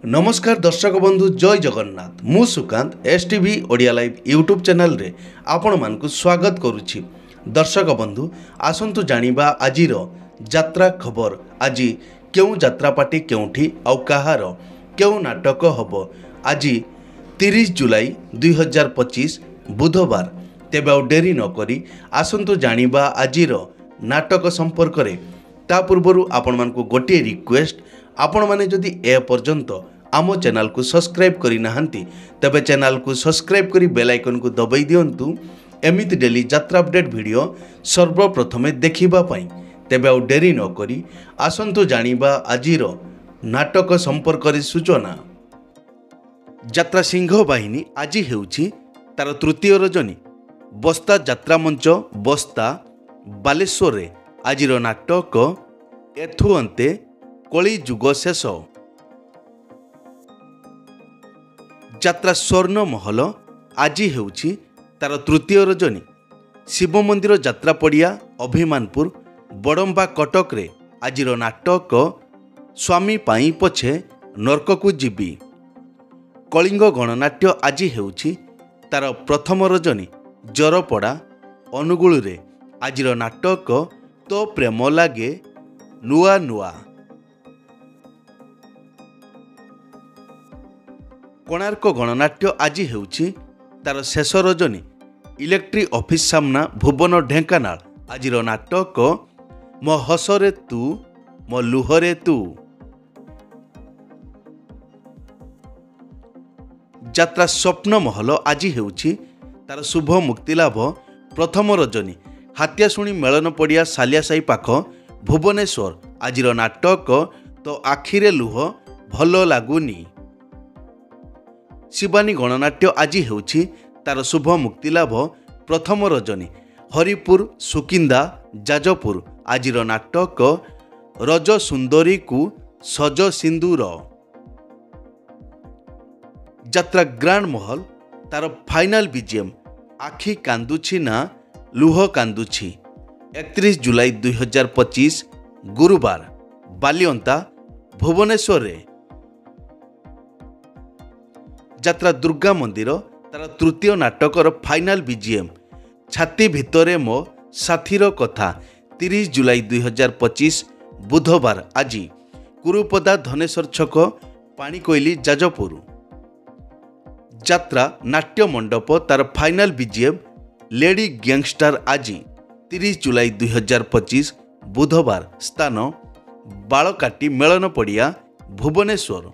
नमस्कार दर्शक बंधु जय जगन्नाथ मु Sukant STV Odia live YouTube channel रे आपण मानकु स्वागत करुछि। दर्शक बंधु आसंतु जानिबा आजिर यात्रा खबर। आज केउ यात्रा पार्टी केउठी आउ कहार केउ नाटक हब आज 30 जुलाई 2025 बुधवार। तेबे आउ डेरी न करी आसंतु जानिबा आजिर नाटक संपर्क रे। ता पूर्वरु आपण मानकु गोटे रिक्वेस्ट, आपण माने जदि ए पर्यंत आम चैनल को सब्सक्राइब करि नाहंती तबे चैनल को सब्सक्राइब करी बेल आइकन को दबाई दियंतु एमिति डेली यात्रा अपडेट वीडियो सर्वप्रथमे देखिबा पई। तेबे आउ डेरी न करी आसंतु जानिबा आजिर नाटक संपर्क रे सूचना। यात्रा सिंह बाहिनी आज हेउछि तार तृतीय रजनी। बस्ता यात्रा मंच बस्ता बालेश्वर रे आजिर नाटक एथु अंते कली जुग शेष। यात्रा स्वर्ण महल आज हेउछि तार तृतीय रजनी। शिव मंदिर यात्रा पड़िया अभिमानपुर बड़म्बा कटक रे आजिर नाटक स्वामी पाई पछे नरक को जीवी। कलिंग गणनाट्य आज हेउछि तार प्रथम रजनी। जरपड़ा अनुगुल रे आजिर नाटक तो प्रेम लागे नुआ नुआ। कोणार्क गणनाट्य आज हेउछि तार शेष रजनी। इलेक्ट्रिक ऑफिस सामना भुवन ढेंकानाल आजिर नाटक मो हसरे तू मो लुहरे तू। यात्रा स्वप्न महल आज हेउछि तार शुभ मुक्तिलाभ प्रथम रजनी। हातियाशुणी मेलन पड़िया सालियासाई पाख भुवनेश्वर आजिर नाटक तो आखिरे लुह भल लागुनी। शिवानी गणनाट्य आज हेउछि तार शुभ मुक्तिलाभ प्रथम रजनी। हरिपुर सुकिंदा जाजपुर आजिर नाटक रज सुंदरी को सज सिंदूर। यात्रा ग्रांड महल तार फाइनाल बीजीएम आखि कांदुछि ना लुह कांदुछि। 31 जुलाई 2025 गुरुवार बालियंता भुवनेश्वर रे। यात्रा दुर्गा मंदिर तार तृतीय नाटकर फाइनाल बीजीएम छाती भितरे मो साथीर कथा। 30 जुलाई 2025 बुधवार आज कुरुपदा धनेश्वर छक पाणीकोइली जाजपुर। यात्रा नाट्य मंडप तार फाइनाल बीजीएम लेडी गैंगस्टर आज 30 जुलाई 2025 बुधवार। स्थान बालकाटी मेलन पड़िया भुवनेश्वर।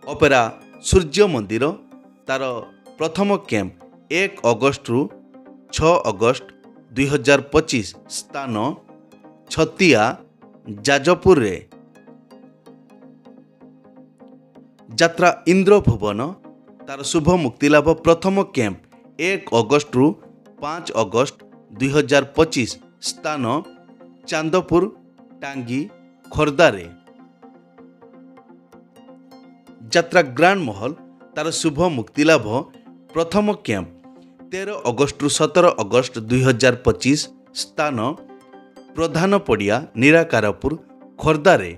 ऑपेरा सूर्य मंदिर तार प्रथम कैंप 1 अगस्त रु 6 अगस्त 2025। स्थान छतिया जाजपुर रे। यात्रा इंद्र भुवन तार शुभ मुक्तिलाभ प्रथम कैंप 1 अगस्त रु 5 अगस्त 2025। स्थान चांदपुर टांगी खोर्धा रे। यात्रा ग्रांड महल तार शुभ मुक्तिलाभ प्रथम कैंप 13 अगस्त रु 17 अगस्त 2025। स्थान प्रधान पड़िया निराकारपुर खोर्धा रे।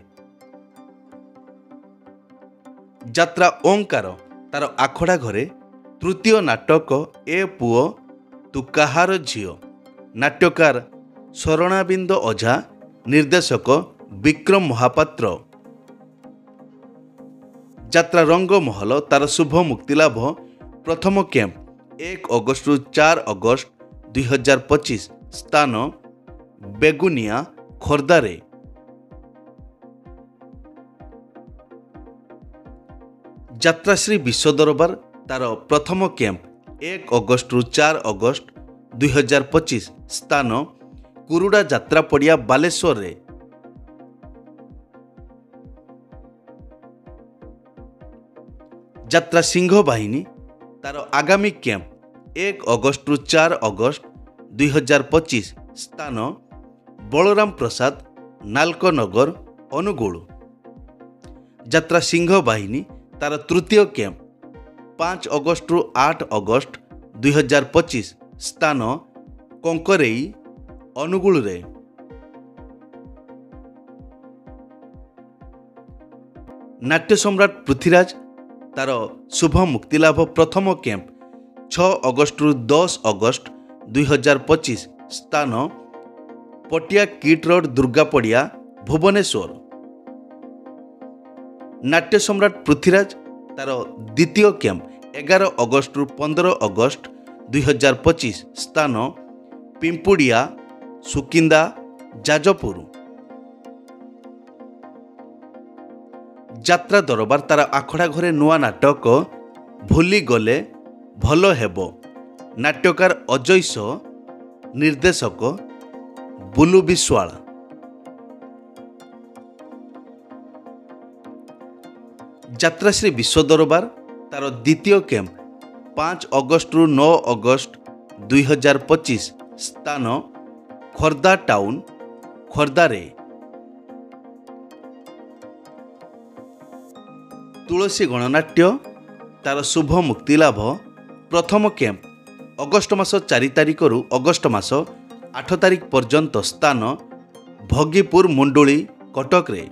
यात्रा ओंकार तार आखड़ा घरे तृतीय नाटक ए पुओ तू कहार झियो। नाट्यकार शरणाबिंद ओझा निर्देशक विक्रम महापात्र। यात्रा रंग महल तार शुभ मुक्तिलाभ प्रथम कैंप 1 अगस्त रु 4 अगस्त 2025। स्थान बेगुनिया खोर्धा रे। यात्रा श्री विश्व दरबार तार प्रथम कैंप 1 अगस्त रु 4 अगस्त 2025। स्थान कुरुड़ा यात्रा पड़िया बालेश्वर रे। यात्रा सिंह बाहिनी तार आगामी कैंप 1 अगस्त रु 4 अगस्त 2025। स्थान बलराम प्रसाद नालकनगर अनुगुल। यात्रा सिंह बाहिनी तार तृतीय कैंप 5 अगस्त रु 8 अगस्त 2025। स्थान कंकरेई अनुगुल रे। नाट्य सम्राट पृथ्वीराज तार शुभ मुक्तिलाभ प्रथम कैंप 6 अगस्ट रु 10 अगस्त 2025 स्थान पटिया किट रोड दुर्गा पड़िया भुवनेश्वर। नाट्य सम्राट पृथ्वीराज तार द्वितीय कैंप 11 अगस्ट रु 15 अगस्त 2025 स्थान पिंपुड़िया सुकिंदा जाजपुर। यात्रा दरबार तार आखड़ा घरे नुआ नाटक भूली गले भल हेबो नाट्यकार अजय सो निर्देशक बुलु विश्वाल। यात्राश्री विश्व दरबार तार द्वितीय कैंप 5 अगस्ट रु 9 अगस्त 2025 स्थान खोर्धा टाउन खोर्धारे। तुलसी गणनाट्य तार शुभ मुक्तिलाभ प्रथम कैंप अगस्ट मास 4 तारिख रु अगस्ट मास 8 तारिख पर्यंत स्थान भगीपुर मुंडुली कटक रे।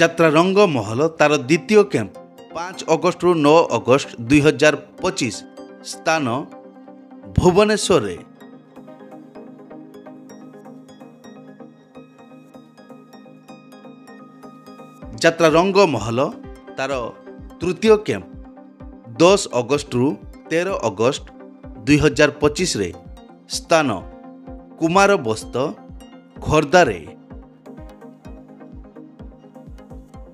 यात्रा रंग महल तार द्वितीय कैंप 5 अगस्ट रु 9 अगस्त 2025 स्थान भुवनेश्वर रे। यात्रा रंग महल तार तृतीय कैंप 10 अगस्ट रु 13 अगस्त 2025 रे स्थान कुमार बस्त खोर्धारे।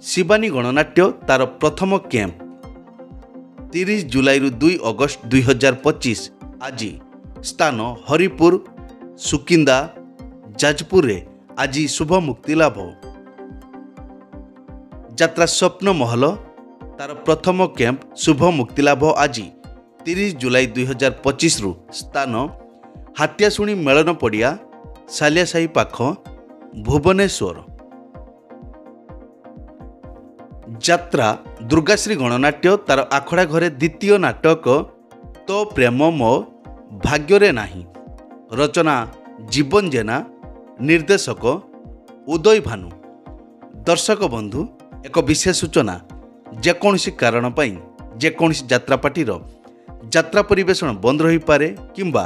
शिवानी गणनाट्य तार प्रथम कैंप 30 जुलाई रु 2 अगस्त 2025 आज स्थान हरिपुर सुकिंदा जाजपुर रे आज शुभ मुक्तिलाभ। यात्रा स्वप्न महल तार प्रथम कैंप शुभ मुक्तिलाभ आज 30 जुलाई 2025 रु स्थान हातियाशुणी मेलन पड़िया सालियासाही पाख भुवनेश्वर। यात्रा दुर्गाश्री गणनाट्य तार आखड़ा घरे द्वितीय नाटक तो प्रेम मो भाग्ୟରେ ନାହିଁ रचना जीवन जेना निर्देशक उदय भानु। दर्शक बंधु एक विशेष सूचना जेकोसी कारण जेकोसी यात्रा पार्टीर यात्रा परिवेषण बंद रही पारे किंबा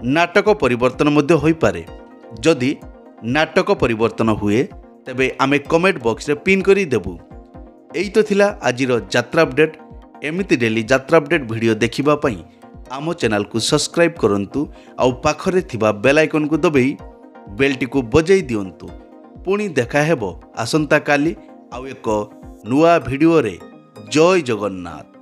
नाटक परिवर्तन मध्य होई पारे। जदि नाटक परिवर्तन हुए तेबे आमे कमेंट बॉक्स रे पिन करी देबु। एई तो थिला आजिर यात्रा अपडेट। एमिति डेली यात्रा अपडेट वीडियो देखिबा पई आमो चैनल को सब्सक्राइब करंतु आउ पाखरे थिबा बेल आइकन को दबेई बेलटी को बजाई दियंतु। पुणी देखा हेबो आसंता काली आउ एक नुआ वीडियो रे। जय जगन्नाथ।